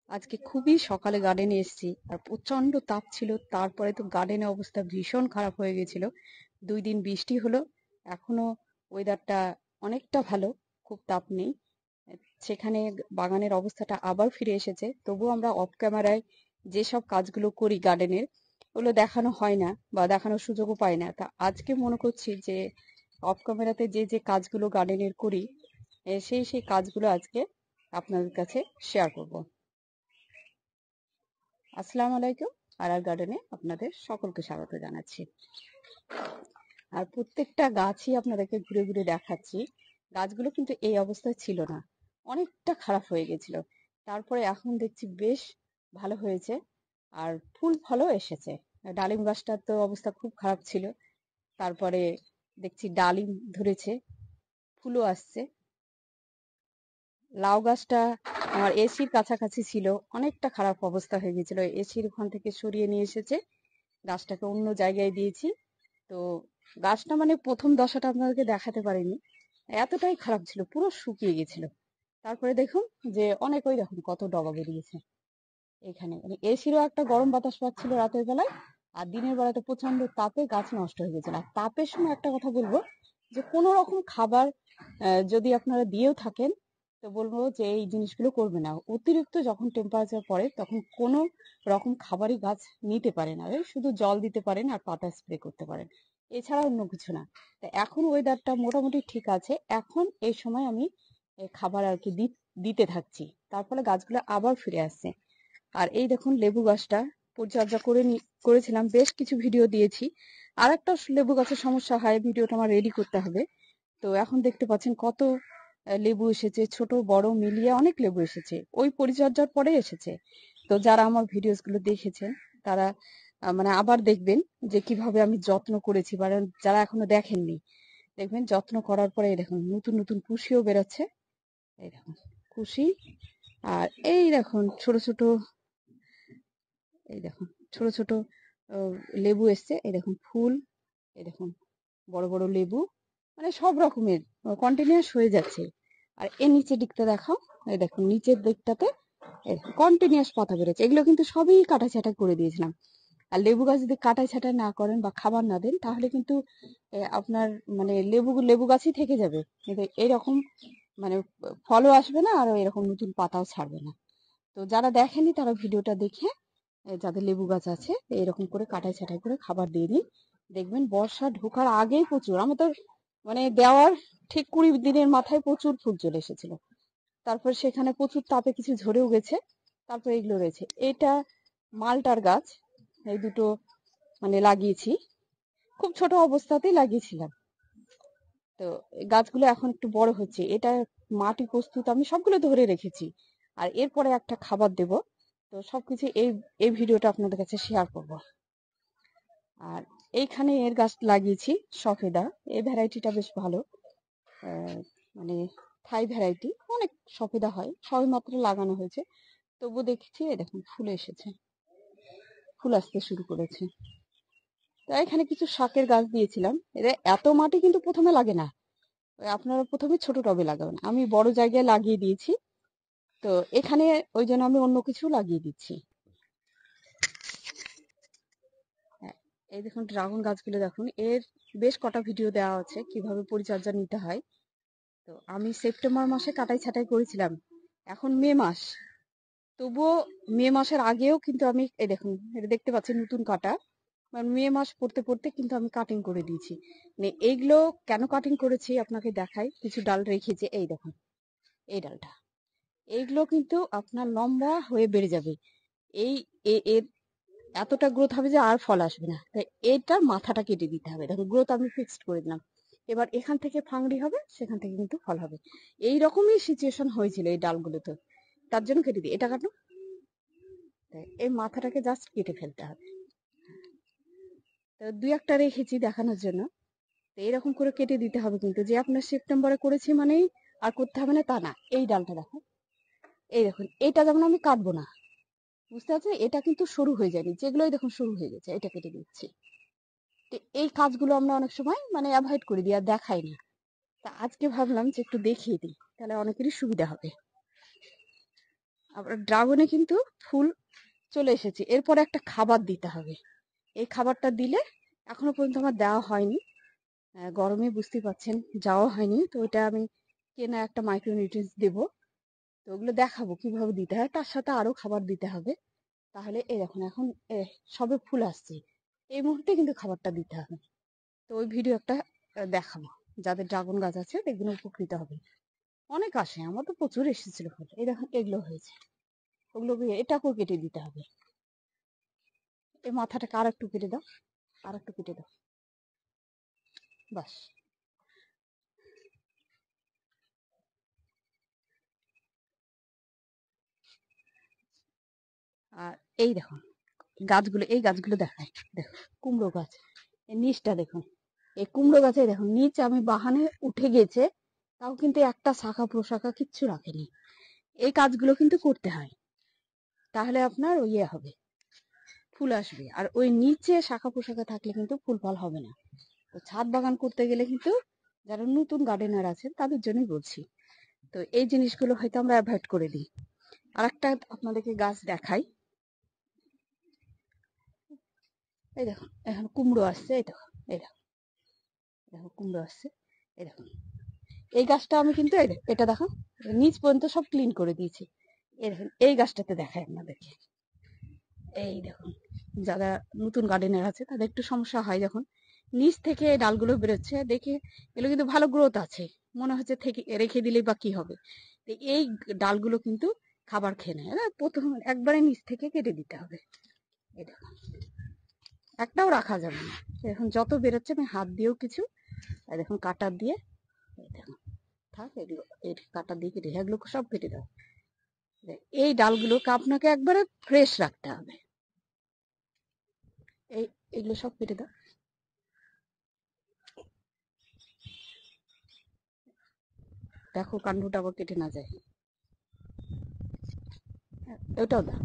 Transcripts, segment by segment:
আজকে খুবই সকালে গার্ডেনে এসেছি আর প্রচন্ড তাপ ছিল। তারপরে তো গার্ডেনের অবস্থা ভীষণ খারাপ হয়ে গেছিল। 2 দিন বৃষ্টি হলো, এখনো ওয়েদারটা অনেকটা ভালো, খুব তাপ নেই। সেখানে বাগানের অবস্থাটা আবার ফিরে এসেছে। তবুও আমরা অফ ক্যামেরায় যেসব কাজগুলো করি গার্ডেনের, ওগুলো দেখানো হয় না বা দেখানোর সুযোগও পাই না। তা আজকে মনে করছি যে অফ ক্যামেরাতে যে যে কাজগুলো গার্ডেনের করি, সেই কাজগুলো আজকে আপনাদের কাছে শেয়ার করব। আসসালামু আলাইকুম। আর গার্ডেনে আপনাদের সকলকে স্বাগত জানাচ্ছি। আর প্রত্যেকটা গাছই আপনাদেরকে ঘুরে ঘুরে দেখাচ্ছি। গাছগুলো কিন্তু এই অবস্থায় ছিল না, অনেকটা খারাপ হয়ে গেছিল। তারপরে এখন দেখছি বেশ ভালো হয়েছে আর ফুল ফলও এসেছে। ডালিম গাছটার তো অবস্থা খুব খারাপ ছিল, তারপরে দেখছি ডালিম ধরেছে, ফুলও আসছে। লাউ গাছটা আমার এসির কাছাকাছি ছিল, অনেকটা খারাপ অবস্থা হয়ে গেছিল, এসির ওখান থেকে সরিয়ে নিয়ে এসেছে, গাছটাকে অন্য জায়গায় দিয়েছি। তো গাছটা মানে প্রথম দশাটা আপনাদেরকে দেখাতে পারিনি, এতটাই খারাপ ছিল, পুরো শুকিয়ে গেছিল। তারপরে দেখুন যে অনেক, ওই দেখুন কত ডগা বেরিয়েছে এখানে। মানে এসিরও একটা গরম বাতাস পাচ্ছিল রাতের বেলায়, আর দিনের বেলাতে প্রচন্ড তাপে গাছ নষ্ট হয়ে গেছিল। আর তাপের সময় একটা কথা বলবো, যে কোনো রকম খাবার যদি আপনারা দিয়েও থাকেন, তো বলবো যে এই জিনিসগুলো করবে না। অতিরিক্ত যখন টেম্পারেচার পড়ে তখন কোনো রকম খাবারই গাছ নিতে পারে না, ওই শুধু জল দিতে পারেন আর পাতা স্প্রে করতে পারেন, এছাড়া অন্য কিছু না। তা এখন ওয়েদারটা মোটামুটি ঠিক আছে, এখন এই সময় আমি খাবার আর কি দিতে থাকছি, তার ফলে গাছগুলো আবার ফিরে আসছে। আর এই দেখুন লেবু গাছটা পরিচর্যা করেছিলাম, বেশ কিছু ভিডিও দিয়েছি। আর একটা লেবু গাছের সমস্যা হয়, ভিডিওটা আমার রেডি করতে হবে। তো এখন দেখতে পাচ্ছেন কত লেবু এসেছে, ছোট বড় মিলিয়ে অনেক লেবু এসেছে, ওই পরিচর্যার পরে এসেছে। তো যারা আমার ভিডিওস গুলো দেখেছেন তারা মানে আবার দেখবেন যে কিভাবে আমি যত্ন করেছি, বা যারা এখনো দেখেননি দেখবেন যত্ন করার পরে এই দেখুন নতুন নতুন কুশিও বেরোচ্ছে। এই দেখুন কুশি, আর এই দেখুন ছোট ছোট, এই দেখুন ছোট ছোট লেবু এসছে, এই দেখুন ফুল, এই দেখুন বড় বড় লেবু, মানে সব রকমের কন্টিনিউয়াস হয়ে যাচ্ছে। আর এর নিচের দিকটা দেখাও, এই দেখুন নিচের দিকটাতে কন্টিনিউয়াস পাতা বেরোচ্ছে। এগুলো কিন্তু সবই কাটা ছাঁটা করে দিয়েছিলাম। আর লেবু গাছ যদি কাটাই ছাঁটাই না করেন বা খাবার না দেন, তাহলে কিন্তু আপনার মানে লেবু গাছই থেকে যাবে, কিন্তু এরকম মানে ফলও আসবে না আর এরকম নতুন পাতাও ছাড়বে না। তো যারা দেখেনি তারা ভিডিওটা দেখে যাদের লেবু গাছ আছে এরকম করে কাটাই ছাঁটাই করে খাবার দিয়ে দিন। দেখবেন বর্ষা ঢোকার আগেই প্রচুর, আমাদের মানে দেওয়ার ঠিক 20 দিনের মাথায় প্রচুর ফুল চলে এসেছিল। তারপর সেখানে প্রচুর তাপে কিছু ঝরেও গেছে। তারপর এগুলো রয়েছে, এটা মালটার গাছ, এই দুটো মানে লাগিয়েছি, খুব ছোট অবস্থাতেই লাগিয়েছিলাম। তো এই গাছগুলো এখন একটু বড় হচ্ছে, এটা মাটি প্রস্তুত আমি সবগুলো ধরে রেখেছি, আর এরপরে একটা খাবার দেব। তো সবকিছু এই এই ভিডিওটা আপনাদের কাছে শেয়ার করব। আর এইখানে এর গাছ লাগিয়েছি সফেদা, এই ভ্যারাইটিটা বেশ ভালো, মানে থাই ভ্যারাইটি, অনেক সফেদা হয়, সবে মাত্র লাগানো হয়েছে। তবু দেখছি এই দেখুন ফুল এসেছে, ফুল আসতে শুরু করেছে। তো এখানে কিছু শাকের গাছ দিয়েছিলাম, এদের এত মাটি কিন্তু প্রথমে লাগে না, আপনারা প্রথমে ছোট টবে লাগাবেন, আমি বড় জায়গায় লাগিয়ে দিয়েছি। তো এখানে ওই জন্য আমি অন্য কিছু লাগিয়ে দিচ্ছি। হ্যাঁ, এই দেখুন ড্রাগন গাছগুলো দেখুন, এর বেশ কটা ভিডিও দেওয়া আছে কিভাবে পরিচর্যা নিতে হয়। তো আমি সেপ্টেম্বর মাসে কাটাই ছাঁটাই করেছিলাম, এখন মে মাস, তবুও মে মাসের আগেও কিন্তু আমি এই দেখুন এটা দেখতে পাচ্ছি নতুন কাটা, মানে মে মাস পড়তে পড়তে কিন্তু আমি কাটিং করে দিয়েছি। মানে এইগুলো কেন কাটিং করেছি আপনাকে দেখাই, কিছু ডাল রেখেছে, এই দেখুন এই ডালটা, এইগুলো কিন্তু আপনার লম্বা হয়ে বেড়ে যাবে। এই এর এতটা গ্রোথ হবে যে আর ফল আসবে না, তাই এটা মাথাটা কেটে দিতে হবে। দেখো গ্রোথ আমি ফিক্সড করে দিলাম, এবার এখান থেকে ফাংড়ি হবে, সেখান থেকে কিন্তু ফল হবে। এই রকমই সিচুয়েশন হয়েছিল এই ডালগুলোতে, তার জন্য কেটে দিই। এটা কাটো, এই মাথাটাকে জাস্ট কেটে ফেলতে হবে। তো দুই একটা রেখেছি দেখানোর জন্য। তো এরকম করে কেটে দিতে হবে, কিন্তু যে আপনার সেপ্টেম্বরে করেছি মানেই আর করতে হবে না তা না। এই ডালটা দেখো, এই দেখুন এটা যেমন আমি কাটবো না, বুঝতে পারছেন, এটা কিন্তু শুরু হয়ে যায়নি, যেগুলোই দেখুন শুরু হয়ে গেছে, এটা কেটে দিচ্ছি। তো এই কাজগুলো আমরা অনেক সময় মানে অ্যাভয়েড করে দিই আর দেখাই না। তা আজকে ভাবলাম যে একটু দেখিয়ে দিই, তাহলে অনেকেরই সুবিধা হবে। আবার ড্রাগনে কিন্তু ফুল চলে এসেছে, এরপরে একটা খাবার দিতে হবে। এই খাবারটা দিলে এখনো পর্যন্ত আমার দেওয়া হয়নি, গরমে বুঝতে পারছেন যাওয়া হয়নি, তো ওটা আমি কেনা একটা মাইক্রোনিউট্রিয়েন্টস দেবো। তো ওগুলো দেখাবো কিভাবে দিতে হয়, তার সাথে আরো খাবার দিতে হবে। তাহলে এই দেখুন এখন সবে ফুল আসছে, এই মুহূর্তে কিন্তু খাবারটা দিতে হবে। তো ওই ভিডিও একটা দেখাবো, যাদের ড্রাগন গাছ আছে দেখবেন উপকৃত হবে। অনেক আসে, আমার তো প্রচুর এসেছিল ফুল। এই দেখুন এগুলো হয়েছে, ওগুলোকে এটাকেও কেটে দিতে হবে। এই মাথাটাকে আর একটু কেটে দাও, আর একটু কেটে দাও, বাস। আর এই দেখুন গাছগুলো, এই গাছগুলো দেখায়, দেখুন কুমড়ো গাছ, এই নিচটা দেখুন, এই কুমড়ো গাছে দেখুন নিচ আমি বাহানে উঠে গেছে, তাও কিন্তু একটা শাখা প্রশাখা কিচ্ছু রাখেনি। এই কাজগুলো কিন্তু করতে হয়, তাহলে আপনার ইয়ে হবে, ফুল আসবে। আর ওই নিচে শাখা প্রশাখা থাকলে কিন্তু ফুল ফল হবে না। তো ছাদ বাগান করতে গেলে কিন্তু যারা নতুন গার্ডেনার আছেন তাদের জন্যই বলছি। তো এই জিনিসগুলো হয়তো আমরা অ্যাভয়েড করে দিই। আর একটা আপনাদেরকে গাছ দেখাই, এই দেখুন এখন কুমড়ো আসছে, এই দেখুন, এই দেখুন, দেখো কুমড়ো আসছে, এই দেখুন। এই গাছটা আমি কিন্তু এটা দেখো নিচ পর্যন্ত সব ক্লিন করে দিয়েছি। এই দেখুন এই গাছটাতে দেখাই আপনাদেরকে, এই দেখুন যারা নতুন গার্ডেনার আছে তাদের একটু সমস্যা হয় যখন নিচ থেকে ডালগুলো বেরোচ্ছে, দেখে এগুলো কিন্তু ভালো গ্রোথ আছে, মনে হচ্ছে থেকে রেখে দিলেই বা কি হবে। তো এই ডালগুলো কিন্তু খাবার খেয়ে নেয়, প্রথম একবারে নিচ থেকে কেটে দিতে হবে। এই দেখুন একটাও রাখা যাবে না, এখন যত বেরোচ্ছে আমি হাত দিয়েও কিছু, দেখুন কাটার দিয়ে, এই দেখুন থাক, এগুলো এই কাটার দিয়ে কেটে এগুলো সব কেটে দাও। এই ডালগুলোকে আপনাকে একবারে ফ্রেশ রাখতে হবে, এই এগুলো সব কেটে দাও। দেখো কাণ্ডটা আবার কেটে না যায়, ওটাও দাও,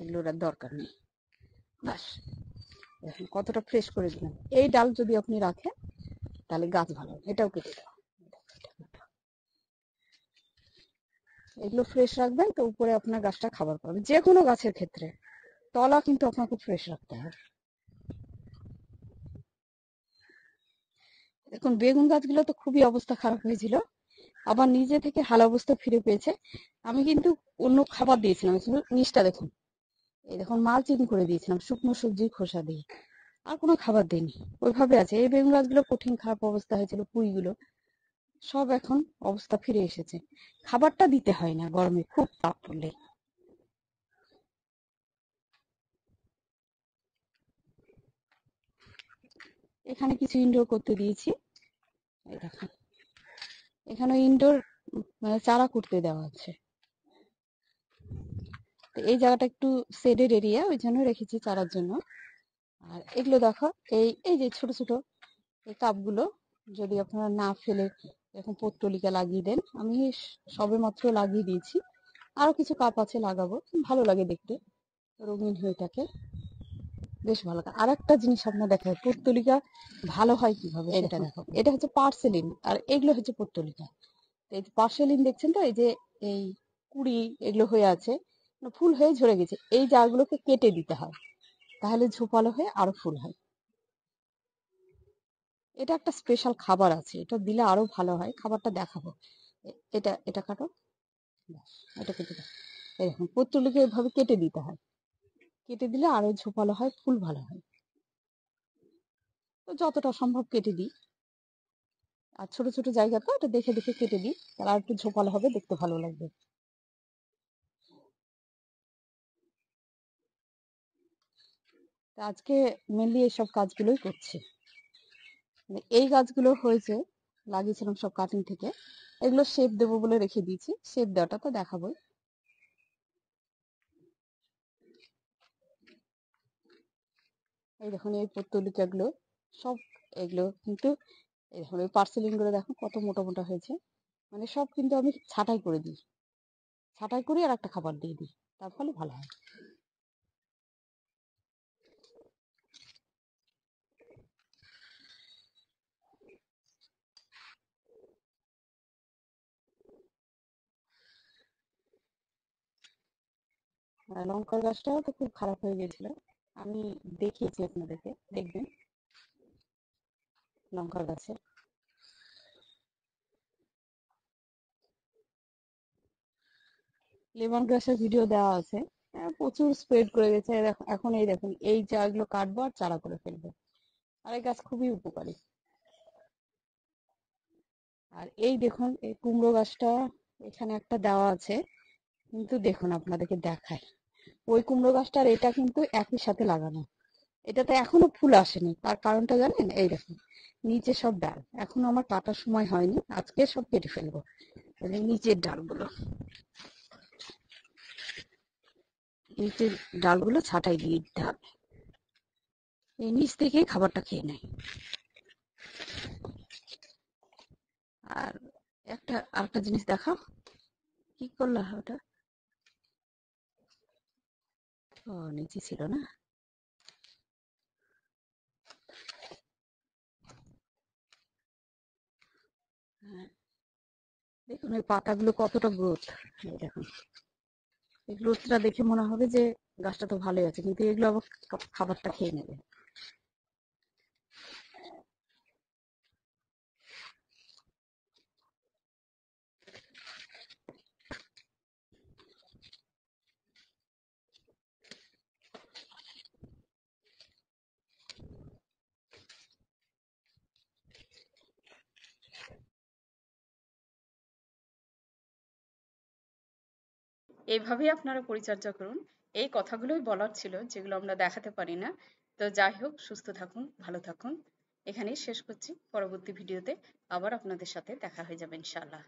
এগুলোর আর দরকার নেই, বাস। দেখুন কতটা ফ্রেশ করে দিলাম। এই ডাল যদি আপনি রাখেন তাহলে গাছ ভালো, এটাও কেটে দাও। এগুলো ফ্রেশ রাখবেন তো উপরে আপনার গাছটা খাবার পাবে, যে কোনো গাছের ক্ষেত্রে তলা কিন্তু আপনাকে ফ্রেশ রাখতে হবে। এখন বেগুন গাছগুলো তো খুবই অবস্থা খারাপ হয়েছিল, আবার নিজে থেকে হাল অবস্থা ফিরে পেয়েছে। আমি কিন্তু অন্য খাবার দিয়েছিলাম, নিচটা দেখুন, এই দেখুন মালচিং করে দিয়েছিলাম শুকনো সবজির খোসা দিয়ে, আর কোনো খাবার দিইনি, ওইভাবে আছে। এই বেগুন গাছগুলো কঠিন খারাপ অবস্থা হয়েছিল, পুঁইগুলো সব এখন অবস্থা ফিরে এসেছে। খাবারটা দিতে হয় না গরমে খুব তাপ পড়লে। এখানে কিছু ইনডোর করতে দিয়েছি, এই দেখুন এখানে ইনডোর মানে চারা করতে দেওয়া আছে। তো এই জায়গাটা একটু শেডের এরিয়া, ওই জন্য রেখেছি চারার জন্য। আর এগুলো দেখো, এই এই যে ছোট ছোট এই কাপগুলো যদি আপনারা না ফেলে এরকম পত্তলিকা লাগিয়ে দেন, আমি সবে মাত্র লাগিয়ে দিয়েছি, আরো কিছু কাপ আছে লাগাবো, ভালো লাগে দেখতে, রঙিন হয়ে থাকে, বেশ ভালো লাগে। আর একটা জিনিস আপনার দেখায় পত্তলিকা ভালো হয় কিভাবে সেটা দেখো, এটা হচ্ছে পার্সেলিন আর এগুলো হচ্ছে পত্তলিকা। এই পার্সেলিন দেখছেন তো, এই যে এই কুড়ি এগুলো হয়ে আছে, ফুল হয়ে ঝরে গেছে, এই জারগুলোকে কেটে দিতে হয়, তাহলে ঝোপালো হয়ে আরো ফুল হয়। এটা একটা স্পেশাল খাবার আছে, এটা দিলে আরো ভালো হয়, খাবারটা দেখাবো। এটা এটা কাটো, ব্যাস, এটা কেটে দাও। এরকম পত্তলিকে এভাবে কেটে দিতে হয়, কেটে দিলে আরো ঝোপালো হয়, ফুল ভালো হয়। তো যতটা সম্ভব কেটে দিই, আর ছোট ছোট জায়গা তো এটা দেখে দেখে কেটে দিই, তাহলে আর একটু ঝোপালো হবে, দেখতে ভালো লাগবে। তো আজকে মেনলি এইসব কাজগুলোই করছি। এই গাছগুলো হয়েছে, লাগিয়েছিলাম সব কাটিং থেকে, এগুলো শেপ দেবো বলে রেখে দিয়েছি, শেপ দেওয়াটা তো দেখাবোই। এই দেখুন এই পত্তলিকাগুলো সব, এগুলো কিন্তু এই দেখুন ওই পার্সেলিন গুলো দেখুন কত মোটা মোটা হয়েছে, মানে সব কিন্তু আমি ছাঁটাই করে দিই, ছাঁটাই করে আর একটা খাবার দিয়ে দিই, তার ফলে ভালো হয়। আর লঙ্কার গাছটাও তো খুব খারাপ হয়ে গেছিল, আমি দেখিয়েছি আপনাদেরকে, দেখবেন লঙ্কার গাছে। লেমন গ্রাসের ভিডিও দেওয়া আছে, প্রচুর স্প্রেড করে গেছে। এখন এই দেখুন, এই চারাগুলো কাটবো আর চারা করে ফেলবো। আর এই গাছ খুবই উপকারী। আর এই দেখুন, এই কুমড়ো গাছটা এখানে একটা দেওয়া আছে, কিন্তু দেখুন আপনাদেরকে দেখায়, ওই কুমড়ো গাছটা আর এটা কিন্তু একই সাথে লাগানো। এটাতে এখনো ফুল আসেনি, তার কারণটা জানেন? এই দেখুন, নিচে সব ডাল, এখনো আমার কাটার সময় হয়নি, আজকে সব কেটে ফেলবো। এই যে নিচের ডালগুলো, নিচের ডালগুলো ছাঁটাই দিয়ে দিতে হবে, এই নিচ থেকেই খাবারটা খেয়ে নেয়। আর আরেকটা জিনিস দেখাও, কি করলা ওটা? ও, নিচে ছিল না। হ্যাঁ, দেখুন ওই পাতাগুলো কতটা গ্রোথ। এই দেখুন, এই গ্রোথটা দেখে মনে হবে যে গাছটা তো ভালোই আছে, কিন্তু এগুলো আবার খাবারটা খেয়ে নেবে। এইভাবেই আপনারা পরিচর্যা করুন। এই কথাগুলোই বলার ছিল, যেগুলো আমরা দেখাতে পারি না। তো যাই হোক, সুস্থ থাকুন, ভালো থাকুন। এখানেই শেষ করছি। পরবর্তী ভিডিওতে আবার আপনাদের সাথে দেখা হয়ে যাবে ইনশাআল্লাহ।